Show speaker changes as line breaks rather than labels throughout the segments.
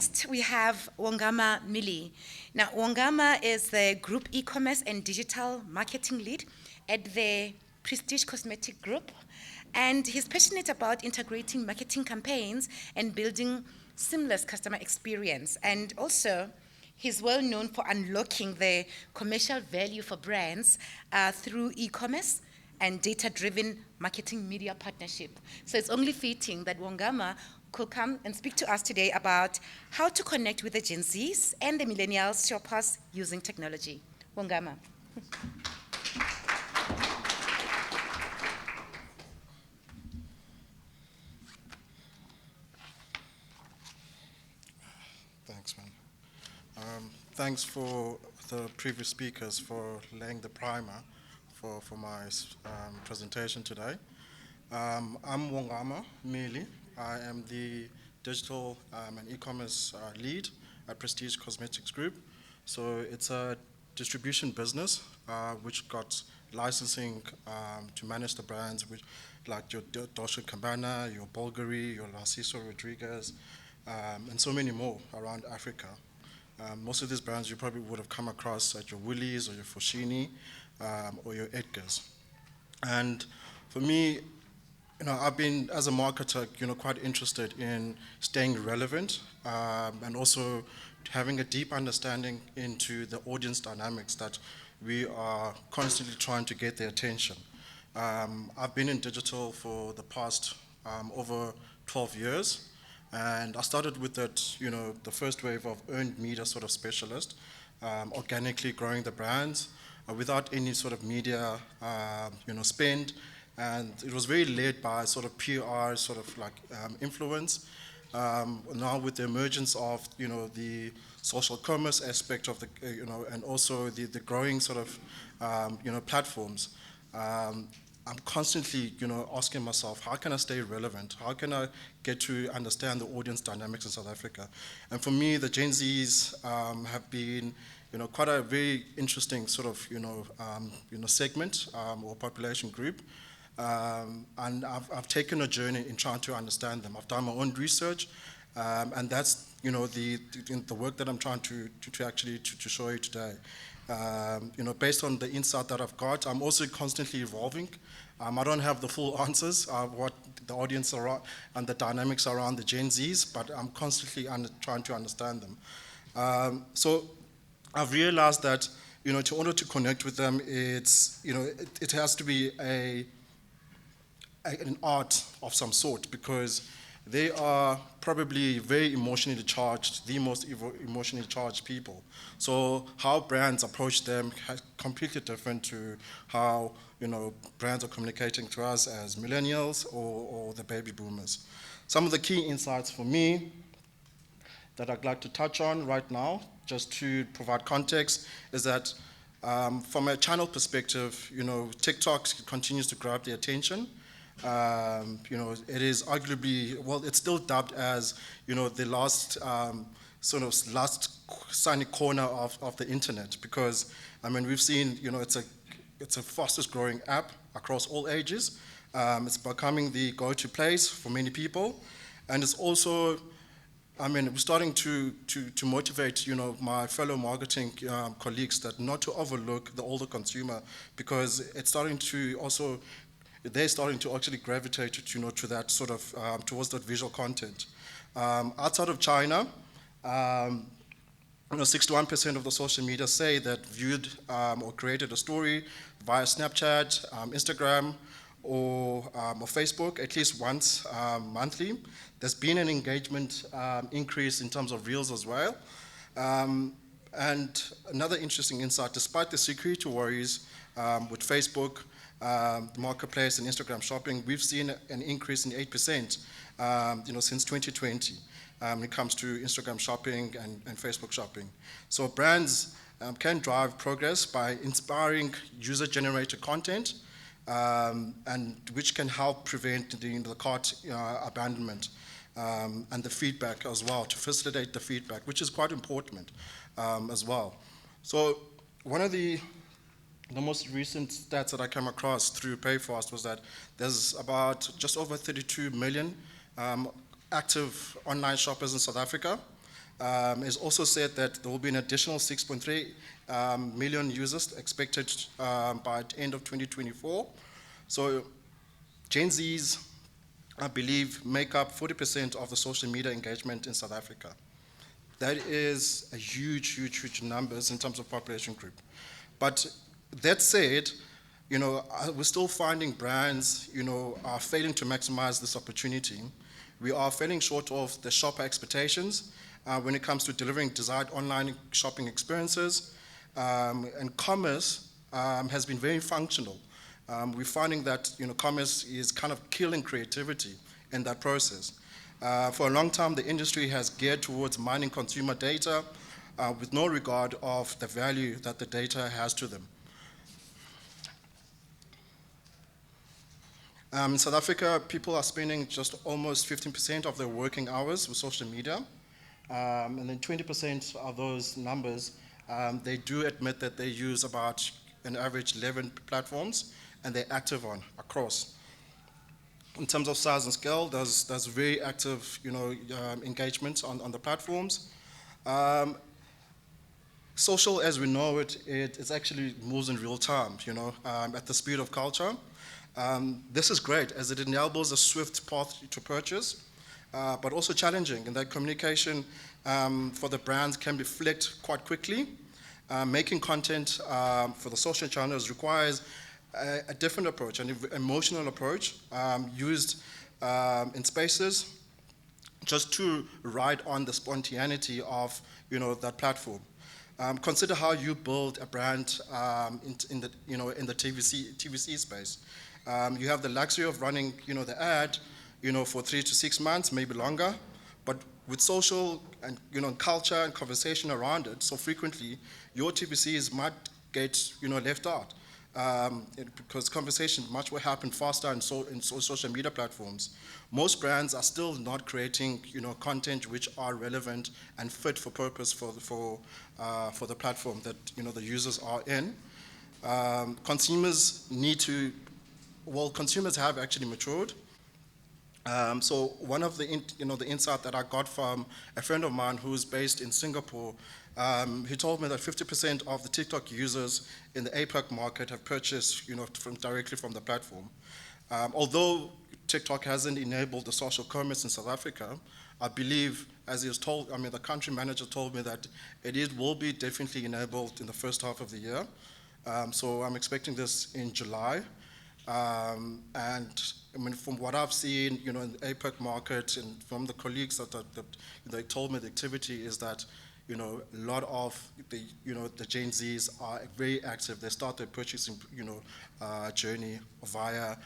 next, we have Wongama Mili. Now, Wongama is the Group E-commerce and Digital Marketing Lead at the Prestige Cosmetic Group, and he's passionate about integrating marketing campaigns and building seamless customer experience. And also, he's well known for unlocking the commercial value for brands through e-commerce and data-driven marketing media partnership. So it's only fitting that Wongama could come and speak to us today about how to connect with the Gen Zs and the millennials shoppers using technology. Wongama.
Thanks, man. Thanks for the previous speakers for laying the primer for my presentation today. I'm Wongama Mili. I am the digital and e-commerce lead at Prestige Cosmetics Group. So it's a distribution business which got licensing to manage the brands like your Dolce & Gabbana, your Bulgari, your Narciso Rodriguez, and so many more around Africa. Most of these brands you probably would have come across at your Woolies or your Foschini or your Edgars. And for me, I've been, as a marketer, quite interested in staying relevant and also having a deep understanding into the audience dynamics that we are constantly trying to get their attention. I've been in digital for the past over 12 years. And I started with that, the first wave of earned media sort of specialist, organically growing the brands without any sort of media, spend. And it was very led by sort of PR, sort of like influence. Now with the emergence of, the social commerce aspect of the, and also the growing sort of, platforms, I'm constantly, asking myself, how can I stay relevant? How can I get to understand the audience dynamics in South Africa? And for me, the Gen Zs have been, quite a very interesting sort of, segment or population group. And I've taken a journey in trying to understand them. I've done my own research, and that's, the work that I'm trying to actually show you today. Based on the insight that I've got, I'm also constantly evolving. I don't have the full answers of what the audience around and the dynamics around the Gen Zs, but I'm constantly trying to understand them. So I've realized that, in order to connect with them, it has to be an art of some sort, because they are probably very emotionally charged, the most emotionally charged people. So how brands approach them is completely different to how brands are communicating to us as millennials or the baby boomers. Some of the key insights for me that I'd like to touch on right now, just to provide context, is that from a channel perspective, TikTok continues to grab the attention. It is arguably, well, it's still dubbed as, the last last sunny corner of the internet, because, we've seen, it's a fastest growing app across all ages. It's becoming the go-to place for many people. And it's also, we're starting to motivate, my fellow marketing colleagues that not to overlook the older consumer, because it's starting to also, they're starting to actually gravitate to that sort of, towards that visual content. Outside of China, 61% of the social media say that viewed or created a story via Snapchat, Instagram, or Facebook at least once monthly. There's been an engagement increase in terms of Reels as well. And another interesting insight, despite the security worries with Facebook, the marketplace and Instagram shopping, we've seen an increase in 8%, since 2020 when it comes to Instagram shopping and Facebook shopping. So brands can drive progress by inspiring user-generated content, and which can help prevent the cart abandonment and the feedback as well, to facilitate the feedback, which is quite important as well. So one of the most recent stats that I came across through Payfast was that there's about just over 32 million active online shoppers in South Africa. has also said that there will be an additional 6.3 million users expected by the end of 2024. So Gen Zs, I believe, make up 40% of the social media engagement in South Africa. That is a huge, huge, huge numbers in terms of population group. But that said, we're still finding brands, are failing to maximize this opportunity. We are falling short of the shopper expectations when it comes to delivering desired online shopping experiences. And commerce has been very functional. We're finding that commerce is kind of killing creativity in that process. For a long time, the industry has geared towards mining consumer data with no regard of the value that the data has to them. In South Africa, people are spending just almost 15% of their working hours with social media. And then 20% of those numbers, they do admit that they use about an average 11 platforms, and they're active on across. In terms of size and scale, there's very active, engagement on the platforms. Social, as we know it, it actually moves in real time, at the speed of culture. This is great as it enables a swift path to purchase, but also challenging in that communication for the brands can be flicked quite quickly. Making content for the social channels requires a different approach, an emotional approach used in spaces just to ride on the spontaneity of that platform. Consider how you build a brand in the TVC space. You have the luxury of running the ad for 3 to 6 months, maybe longer, but with social and culture and conversation around it, so frequently your TVCs might get left out because conversation much will happen faster in social media platforms. Most brands are still not creating content which are relevant and fit for purpose for the platform that the users are in. Consumers have actually matured. So one of the insight that I got from a friend of mine who's based in Singapore, he told me that 50% of the TikTok users in the APAC market have purchased directly from the platform. Although TikTok hasn't enabled the social commerce in South Africa, I believe, as he was told, the country manager told me that it will be definitely enabled in the first half of the year. So I'm expecting this in July. And from what I've seen, in the APAC market and from the colleagues that they told me the activity is that, a lot of the Gen Zs are very active. They start their purchasing, journey via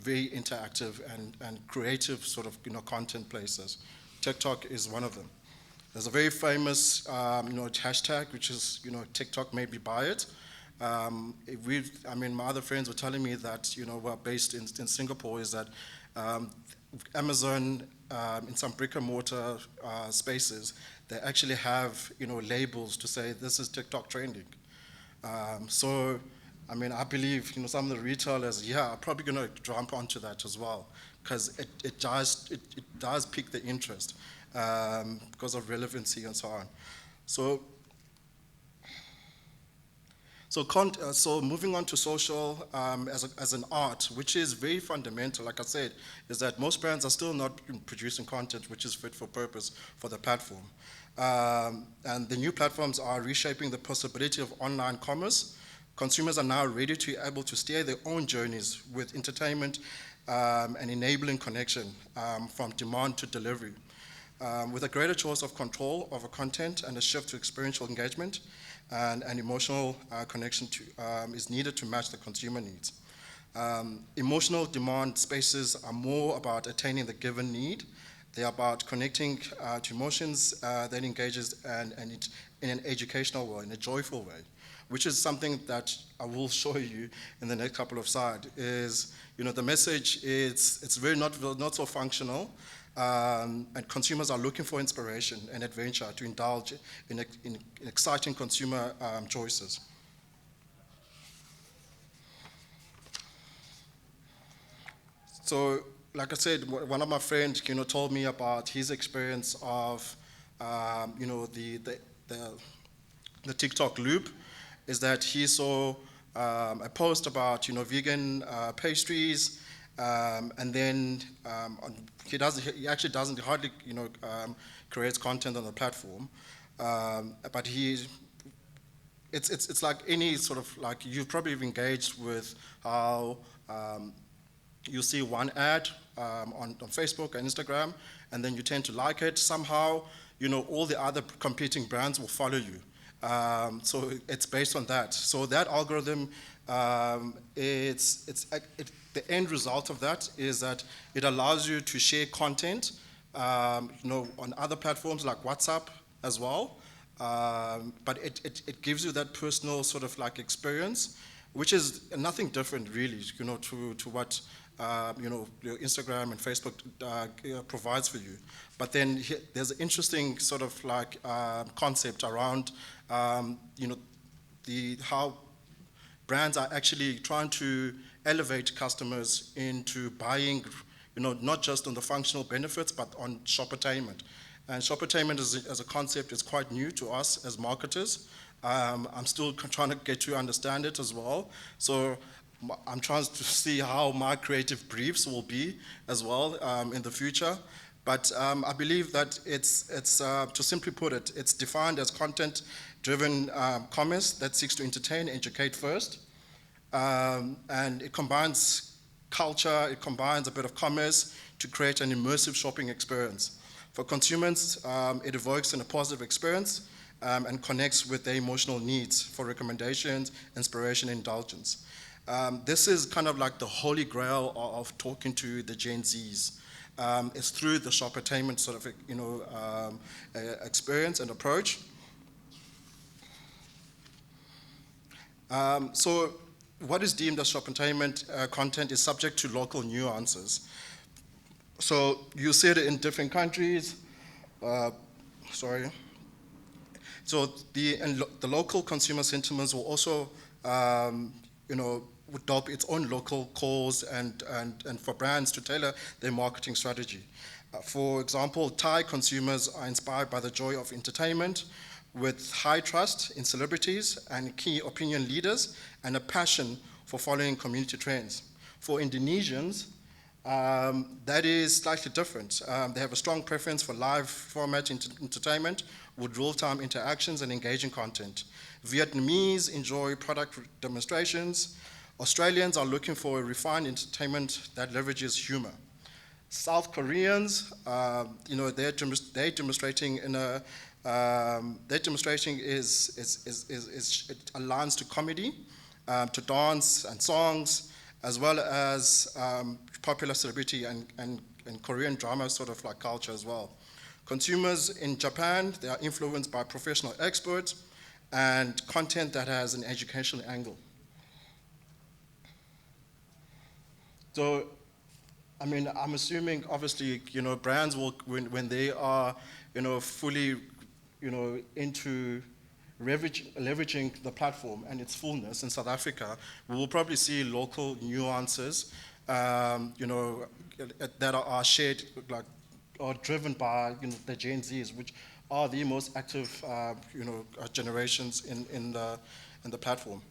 very interactive and creative sort of, content places. TikTok is one of them. There's a very famous, hashtag, which is, TikTok made me buy it. My other friends were telling me that, we're based in Singapore, is that Amazon, in some brick and mortar spaces, they actually have, labels to say this is TikTok trending. So, I believe, some of the retailers, are probably going to jump onto that as well, because it does pique the interest because of relevancy and so on. So moving on to social as an art, which is very fundamental, like I said, is that most brands are still not producing content which is fit for purpose for the platform. And the new platforms are reshaping the possibility of online commerce. Consumers are now ready to be able to steer their own journeys with entertainment and enabling connection from demand to delivery. With a greater choice of control over content and a shift to experiential engagement, and an emotional connection is needed to match the consumer needs. Emotional demand spaces are more about attaining the given need. They're about connecting to emotions that engages in an educational way, in a joyful way, which is something that I will show you in the next couple of slides. Is the message is it's very not so functional. And consumers are looking for inspiration and adventure to indulge in exciting consumer choices. So, like I said, one of my friends, told me about his experience of the TikTok loop, is that he saw a post about vegan pastries, and then he actually doesn't hardly creates content on the platform, but it's like any sort of, like, you've probably engaged with how you see one ad on Facebook and Instagram, and then you tend to like it. Somehow, all the other competing brands will follow you. So it's based on that. So that algorithm, the end result of that is that it allows you to share content, on other platforms like WhatsApp as well. But it gives you that personal sort of like experience, which is nothing different really, to what your Instagram and Facebook provides for you. But then there's an interesting sort of like concept around how brands are actually trying to elevate customers into buying, not just on the functional benefits, but on shoppertainment. And shoppertainment as a concept is quite new to us as marketers. I'm still trying to get to understand it as well. So I'm trying to see how my creative briefs will be as well in the future. But I believe that it's to simply put it, it's defined as content-driven commerce that seeks to entertain, educate first. And it combines culture, it combines a bit of commerce to create an immersive shopping experience. For consumers, it evokes a positive experience and connects with their emotional needs for recommendations, inspiration, indulgence. This is kind of like the holy grail of talking to the Gen Zs. It's through the shoppertainment sort of experience and approach. So what is deemed as shoppertainment content is subject to local nuances. So you see it in different countries. Sorry. So the local consumer sentiments will also, would adopt its own local calls and for brands to tailor their marketing strategy. For example, Thai consumers are inspired by the joy of entertainment, with high trust in celebrities and key opinion leaders, and a passion for following community trends. For Indonesians, that is slightly different. They have a strong preference for live format entertainment with real-time interactions and engaging content. Vietnamese enjoy product demonstrations. Australians are looking for a refined entertainment that leverages humor. South Koreans, they're demonstrating in a their demonstration is it aligns to comedy, to dance and songs, as well as popular celebrity and Korean drama sort of like culture as well. Consumers in Japan, they are influenced by professional experts and content that has an educational angle. So, I mean, I'm assuming obviously, brands will, when they are, fully, into leveraging the platform and its fullness in South Africa, we will probably see local nuances, that are shared, like, or driven by, the Gen Zs, which are the most active, generations in the platform.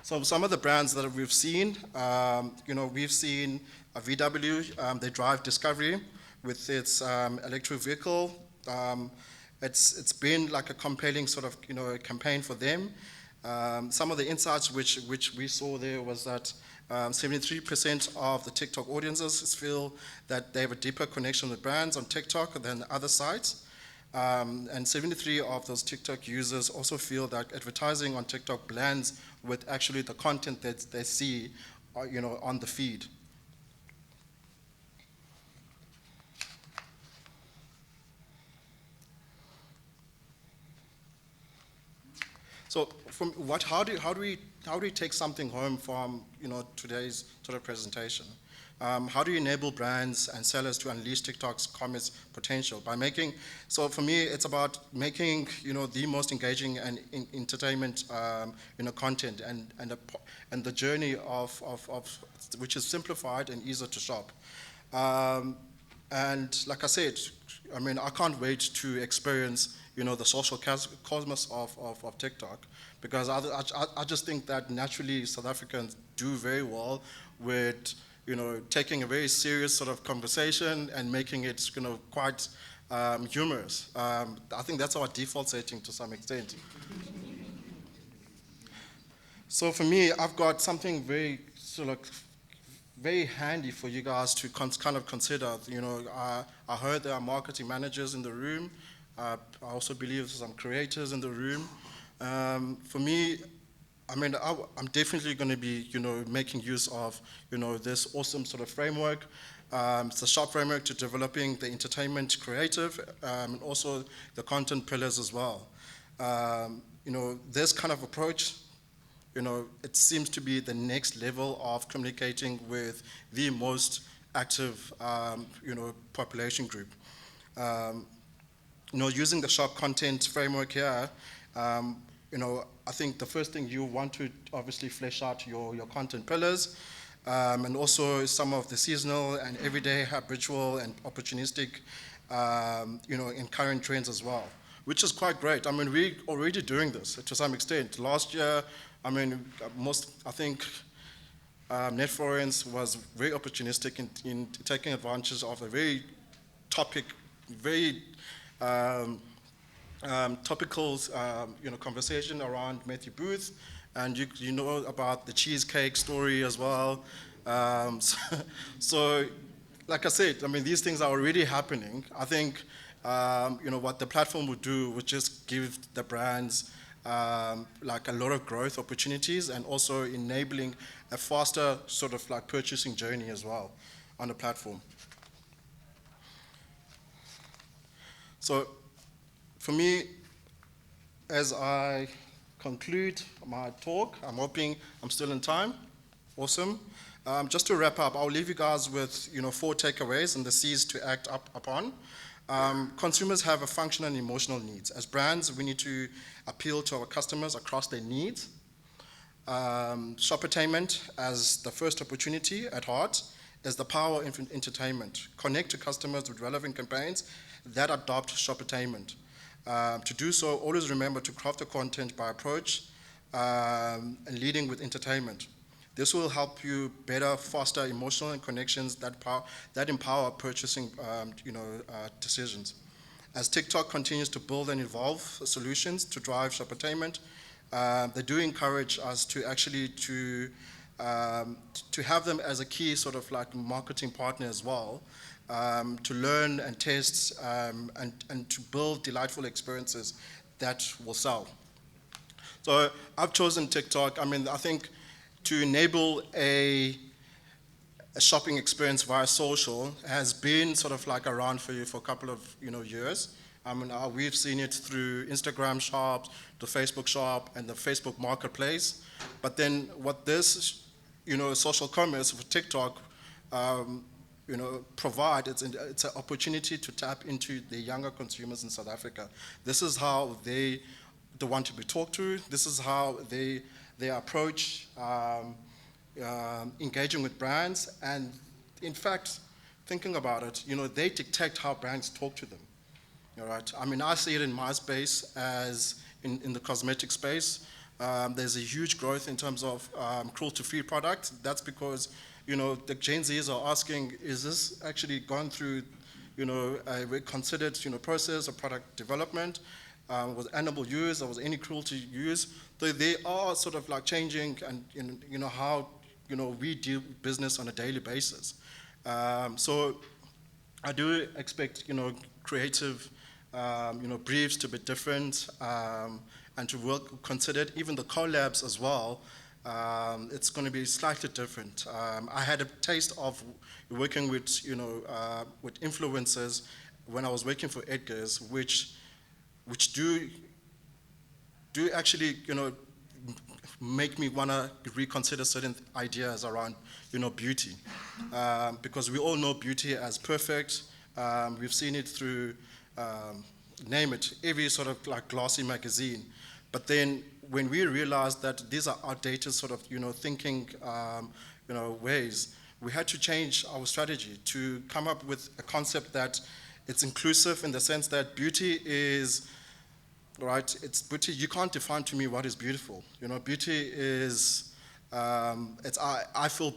So some of the brands that we've seen, we've seen VW, they drive discovery with its electric vehicle. It's been like a compelling sort of, campaign for them. Some of the insights which we saw there was that 73% of the TikTok audiences feel that they have a deeper connection with brands on TikTok than other sites. And 73 of those TikTok users also feel that advertising on TikTok blends with actually the content that they see, on the feed. So how do we take something home from today's sort of presentation? How do you enable brands and sellers to unleash TikTok's commerce potential by making? So for me, it's about making the most engaging and entertainment content and the journey of which is simplified and easier to shop. Um, and like I said, I mean, I can't wait to experience, the social cosmos of TikTok, because I just think that naturally South Africans do very well with, taking a very serious sort of conversation and making it, quite humorous. I think that's our default setting to some extent. So for me, I've got something very handy for you guys to kind of consider. I heard there are marketing managers in the room. I also believe there's some creators in the room. For me, I mean, I'm definitely going to be, making use of, this awesome sort of framework. It's a sharp framework to developing the entertainment creative, and also the content pillars as well. This kind of approach, it seems to be the next level of communicating with the most active, population group. Using the sharp content framework here, I think the first thing you want to obviously flesh out your content pillars, and also some of the seasonal and everyday habitual and opportunistic, and current trends as well, which is quite great. I mean, we're already doing this to some extent. Last year, I mean, I think Netflix was very opportunistic in taking advantage of a very very um, topical, conversation around Matthew Booth, and you know about the cheesecake story as well. So, so, like I said, I mean, these things are already happening. I think, what the platform would do would just give the brands like a lot of growth opportunities, and also enabling a faster sort of like purchasing journey as well on the platform. So for me, as I conclude my talk, I'm hoping I'm still in time. Awesome. Just to wrap up, I'll leave you guys with 4 takeaways and the C's to act upon. Consumers have a functional and emotional needs. As brands, we need to appeal to our customers across their needs. Shoppertainment as the first opportunity at heart is the power of entertainment. Connect to customers with relevant campaigns that adopt shoppertainment. To do so, always remember to craft the content by approach, and leading with entertainment. This will help you better foster emotional connections that empower purchasing decisions. As TikTok continues to build and evolve solutions to drive shoppertainment, they do encourage us to actually to have them as a key sort of like marketing partner as well, to learn and test, and to build delightful experiences that will sell. So I've chosen TikTok. I mean, I think to enable a shopping experience via social has been sort of like around for you for a couple of years. I mean, we've seen it through Instagram shops, the Facebook shop, and the Facebook marketplace. But then what this, social commerce for TikTok, provide, it's an opportunity to tap into the younger consumers in South Africa. This is how they want to be talked to. This is how they approach engaging with brands. And in fact, thinking about it, they dictate how brands talk to them. All right. I mean, I see it in my space as in the cosmetic space. There's a huge growth in terms of cruelty-free products. That's because, the Gen Zs are asking, is this actually gone through, a considered, process of product development? Was animal use, or was any cruelty used? So they are sort of like changing, and how we do business on a daily basis. So I do expect creative briefs to be different, and to work considered. Even the collabs as well. It's going to be slightly different. I had a taste of working with with influencers when I was working for Edgar's, which do do actually, make me want to reconsider certain ideas around, beauty. Because we all know beauty as perfect. We've seen it through, name it, every sort of like glossy magazine. But then when we realized that these are outdated sort of, thinking, ways, we had to change our strategy to come up with a concept that it's inclusive in the sense that beauty is, right, it's beauty. You can't define to me what is beautiful. Beauty is, I feel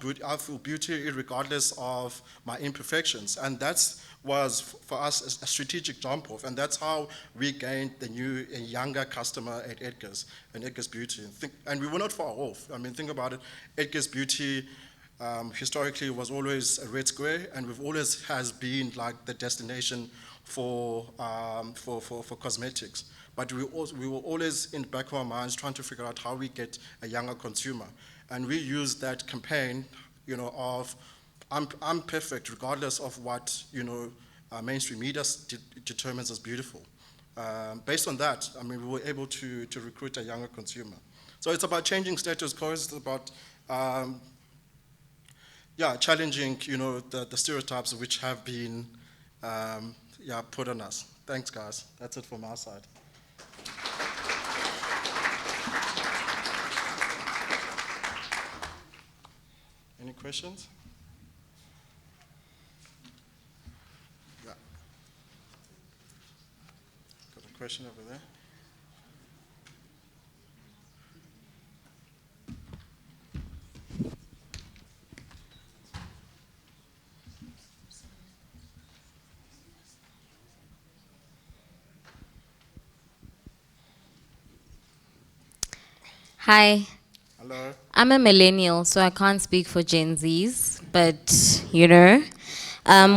beauty regardless of my imperfections. And that's was for us a strategic jump off. And that's how we gained a younger customer at Edgar's and Edgar's Beauty. And we were not far off. I mean, think about it. Edgar's Beauty, historically was always a red square, and we've always has been like the destination for cosmetics. But we were always in the back of our minds trying to figure out how we get a younger consumer. And we used that campaign, of I'm perfect regardless of what, mainstream media determines as beautiful. Based on that, I mean, we were able to recruit a younger consumer. So it's about changing status quo. It's about challenging, the stereotypes which have been, put on us. Thanks, guys. That's it from our side. Any questions? Yeah. Got a question over there.
Hi,
Hello.
I'm a millennial, so I can't speak for Gen Zs, but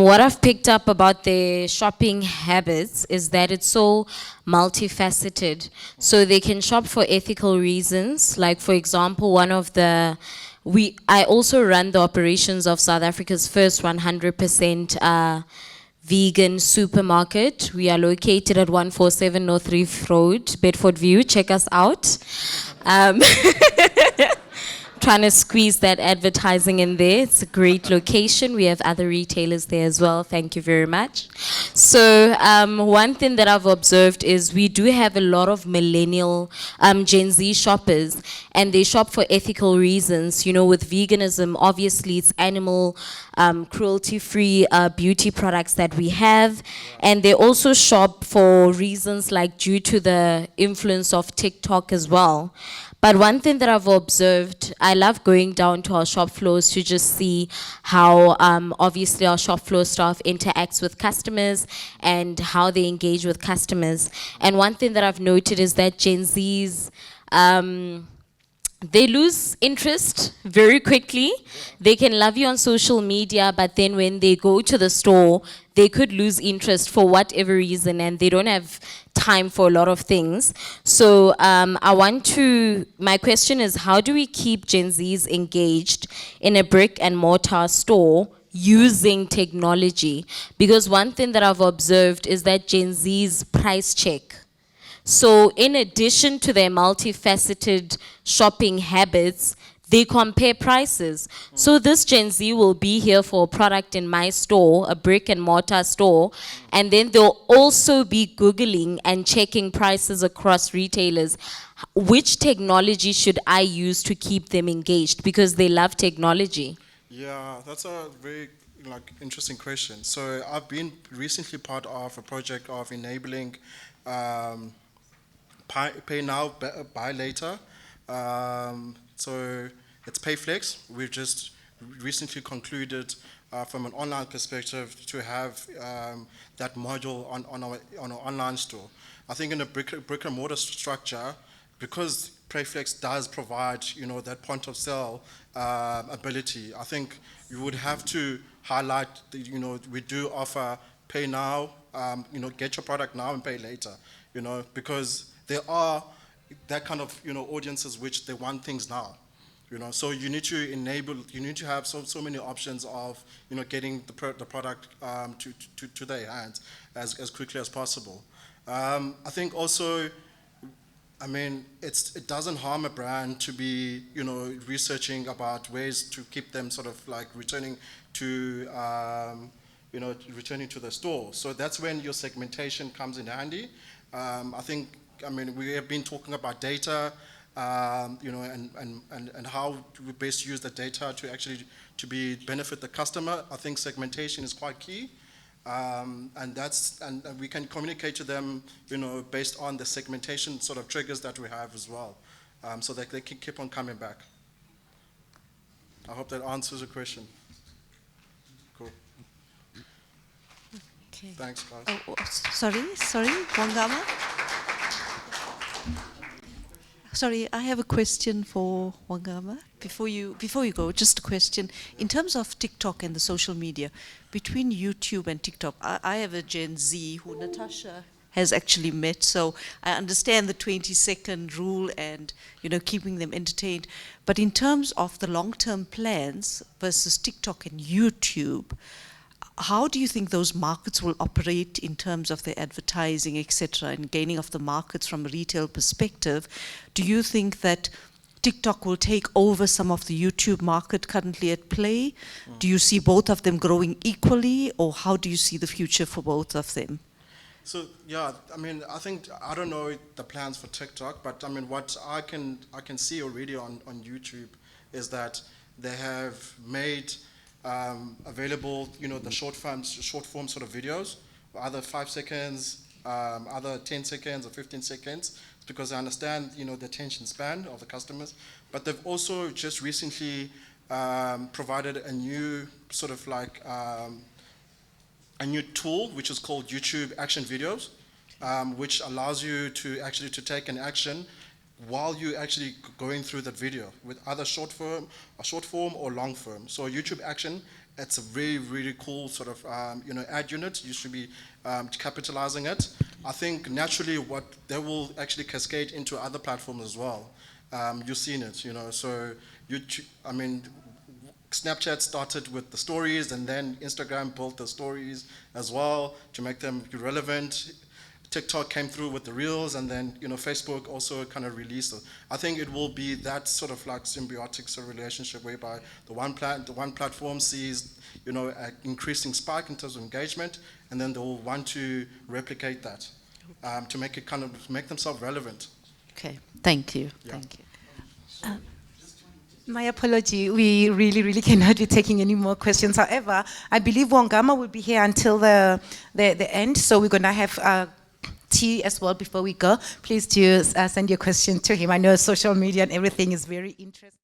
what I've picked up about their shopping habits is that it's so multifaceted. So they can shop for ethical reasons, like for example, I also run the operations of South Africa's first 100% vegan supermarket. We are located at 147 North Reef Road, Bedford View. Check us out. Um, trying to squeeze that advertising in there. It's a great location. We have other retailers there as well. Thank you very much. So one thing that I've observed is we do have a lot of millennial Gen Z shoppers, and they shop for ethical reasons. With veganism, obviously it's animal cruelty-free beauty products that we have. And they also shop for reasons like due to the influence of TikTok as well. But one thing that I've observed, I love going down to our shop floors to just see how obviously our shop floor staff interacts with customers and how they engage with customers. And one thing that I've noted is that Gen Zs, they lose interest very quickly. They can love you on social media, but then when they go to the store, they could lose interest for whatever reason, and they don't have time for a lot of things. So my question is, how do we keep Gen Zs engaged in a brick and mortar store using technology? Because one thing that I've observed is that Gen Zs price check. So in addition to their multifaceted shopping habits, they compare prices. So this Gen Z will be here for a product in my store, a brick and mortar store, and then they'll also be Googling and checking prices across retailers. Which technology should I use to keep them engaged? Because they love technology.
Yeah, that's a very interesting question. So I've been recently part of a project of enabling pay now, buy later. So it's PayFlex. We've just recently concluded from an online perspective to have that module on our online store. I think in a brick and mortar structure, because PayFlex does provide that point of sale ability, I think you would have to highlight that we do offer pay now, get your product now and pay later, because there are that kind of audiences which they want things now, so you need to have so many options of getting the product to their hands as quickly as possible. I think also I mean, it doesn't harm a brand to be, researching about ways to keep them sort of like returning to, returning to the store. So that's when your segmentation comes in handy. I mean, we have been talking about data, and how we best use the data to actually benefit the customer. I think segmentation is quite key. And we can communicate to them, based on the segmentation sort of triggers that we have as well, so that they can keep on coming back. I hope that answers your question. Cool.
Okay.
Thanks, guys.
Sorry, Wangama. Sorry, I have a question for Wangama. Before you go, just a question. In terms of TikTok and the social media, between YouTube and TikTok, I have a Gen Z who Natasha has actually met, so I understand the 20-second rule and keeping them entertained. But in terms of the long-term plans versus TikTok and YouTube, how do you think those markets will operate in terms of their advertising, etc., and gaining of the markets from a retail perspective? Do you think that TikTok will take over some of the YouTube market currently at play? Do you see both of them growing equally, or how do you see the future for both of them?
So yeah, I mean, I don't know the plans for TikTok, but I mean, what I can see already on YouTube is that they have made available, the short form sort of videos, either 5 seconds, either 10 seconds or 15 seconds, because I understand, the attention span of the customers. But they've also just recently provided a new sort of like a new tool, which is called YouTube Action Videos, which allows you to take an action while you're actually going through that video with either short form or long form. So YouTube Action, it's a very, really cool sort of ad unit. You should be capitalizing it. I think naturally what they will actually cascade into other platforms as well. You've seen it, so YouTube, I mean, Snapchat started with the stories, and then Instagram built the stories as well to make them relevant. TikTok came through with the reels, and then Facebook also kind of released it. I think it will be that sort of like symbiotic sort of relationship whereby the one platform sees an increasing spike in terms of engagement, and then they'll want to replicate that to make it make themselves relevant.
Okay, thank you.
Yeah.
Thank you.
My apology, we really cannot be taking any more questions. However, I believe Wangama will be here until the end, so we're going to have tea as well before we go. Please do send your question to him. I know social media and everything is very interesting.